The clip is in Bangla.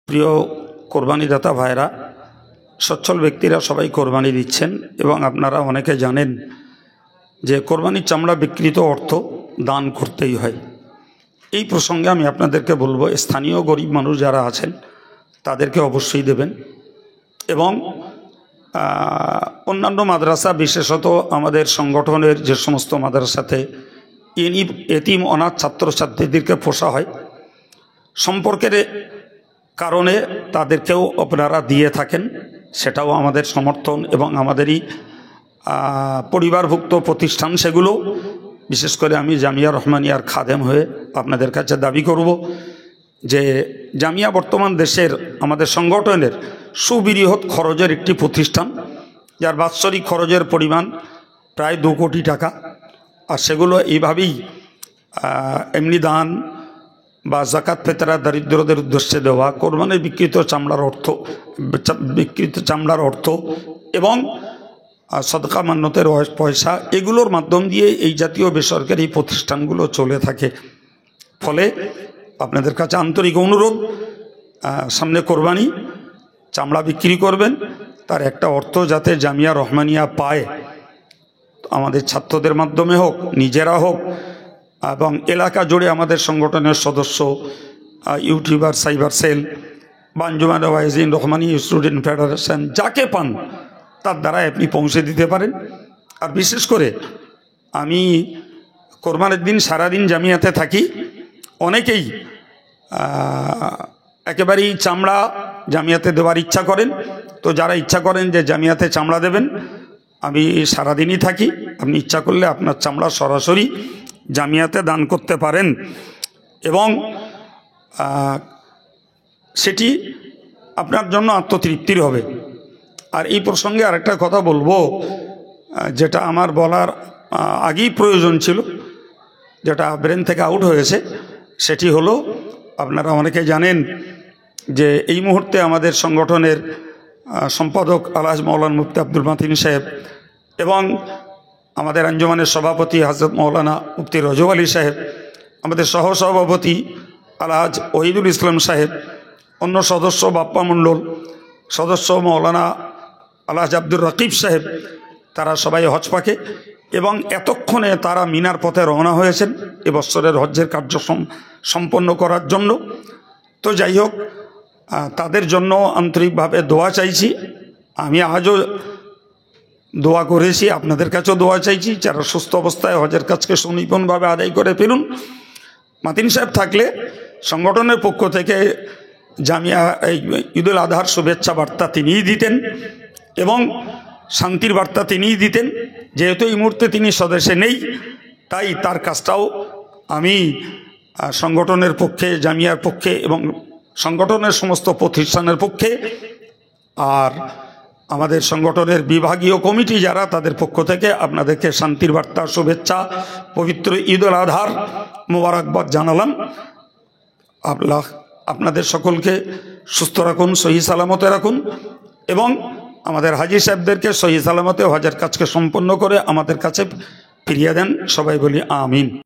প্রিয় কোরবানিদাতা ভাইরা, সচ্ছল ব্যক্তিরা সবাই কোরবানি দিচ্ছেন এবং আপনারা অনেকে জানেন যে কোরবানির চামড়া বিকৃত অর্থ দান করতেই হয়। এই প্রসঙ্গে আমি আপনাদেরকে বলবো, স্থানীয় গরিব মানুষ যারা আছেন তাদেরকে অবশ্যই দেবেন এবং অন্যান্য মাদ্রাসা, বিশেষত আমাদের সংগঠনের যে সমস্ত মাদ্রাসাতে এতিম অনাথ ছাত্রছাত্রীদেরকে পোষা হয়, সম্পর্কের কারণে তাদেরকেও আপনারা দিয়ে থাকেন, সেটাও আমাদের সমর্থন এবং আমাদেরই পরিবারভুক্ত প্রতিষ্ঠান। সেগুলো বিশেষ করে আমি জামিয়া রহমানিয়ার খাদেম হয়ে আপনাদের কাছে দাবি করব যে জামিয়া বর্তমান দেশের আমাদের সংগঠনের সুবৃহৎ খরচের একটি প্রতিষ্ঠান, যার বাৎসরিক খরচের পরিমাণ প্রায় 2 কোটি টাকা। আর সেগুলো এইভাবেই এমনি দান বা জাকাত ফেতরা দরিদ্রদের উদ্দেশ্যে দেওয়া, কোরবানির বিকৃত চামড়ার অর্থ এবং সদকা মান্নতের পয়সা, এগুলোর মাধ্যম দিয়ে এই জাতীয় বেসরকারি প্রতিষ্ঠানগুলো চলে থাকে। ফলে আপনাদের কাছে আন্তরিক অনুরোধ, সামনে কোরবানি, চামড়া বিক্রি করবেন, তার একটা অর্থ যাতে জামিয়া রহমানিয়া পায়, আমাদের ছাত্রদের মাধ্যমে হোক, নিজেরা হোক, এবং এলাকা জুড়ে আমাদের সংগঠনের সদস্য, YouTuber, cyber cell, Anjuman Waizin Rahmani student federation, যাকে পান তার দ্বারা আপনি পৌঁছে দিতে পারেন। আর বিশেষ করে আমি কোরবানির দিন সারাদিন জামিয়াতে থাকি, অনেকেই একেবারেই চামড়া জামিয়াতে দেওয়ার ইচ্ছা করেন। তো যারা ইচ্ছা করেন যে জামিয়াতে চামড়া দেবেন, আমি সারাদিনই থাকি, আপনি ইচ্ছা করলে আপনার চামড়া সরাসরি জামিয়াতে দান করতে পারেন এবং সেটি আপনার জন্য আত্মতৃপ্তির হবে। আর এই প্রসঙ্গে আরেকটা কথা বলবো, যেটা আমার বলার আগেই প্রয়োজন ছিল, যেটা ব্রেন থেকে আউট হয়েছে, সেটি হলো, আপনারা অনেকে জানেন যে এই মুহূর্তে আমাদের সংগঠনের সম্পাদক আলহাজ মৌলানা মুফতি আব্দুল মাতিন সাহেব এবং আমাদের আঞ্জুমানের সভাপতি হযরত মৌলানা মুফতি রজব আলী সাহেব, আমাদের সহসভাপতি আলহাজ ওহিদুল ইসলাম সাহেব, অন্য সদস্য বাপ্পা মণ্ডল, সদস্য মৌলানা আলহাজ আব্দুর রকিব সাহেব, তারা সবাই হজ পাকে এবং এতক্ষণে তারা মিনার পথে রওনা হয়েছেন এবছরের হজ্জের কার্য সম্পন্ন করার জন্য। তো যাই হোক, তাদের জন্য আন্তরিকভাবে দোয়া চাইছি। আমি আজও দোয়া করেছি, আপনাদের কাছেও দোয়া চাইছি, যারা সুস্থ অবস্থায় হজের কাজকে সুনিপুণভাবে আদায় করে ফেলুন। মাতিন সাহেব থাকলে সংগঠনের পক্ষ থেকে জামিয়া ঈদুল আজহার শুভেচ্ছা বার্তা তিনিই দিতেন এবং শান্তির বার্তা তিনিই দিতেন। যেহেতু এই মুহূর্তে তিনি স্বদেশে নেই, তাই তার কাজটাও আমি সংগঠনের পক্ষে, জামিয়ার পক্ষে এবং সংগঠনের সমস্ত প্রতিষ্ঠানের পক্ষে, আর আমাদের সংগঠনের বিভাগীয় কমিটি যারা, তাদের পক্ষ থেকে আপনাদেরকে শান্তির বার্তা, শুভেচ্ছা, পবিত্র ঈদুল আজহার মোবারকবাদ জানালাম। আল্লাহ আপনাদের সকলকে সুস্থ রাখুন, সহি সালামতে রাখুন এবং আমাদের হাজী সাহেবদেরকে সহি সালামতে হজের কাজকে সম্পন্ন করে আমাদের কাছে ফিরিয়ে দেন। সবাই বলি আমিন।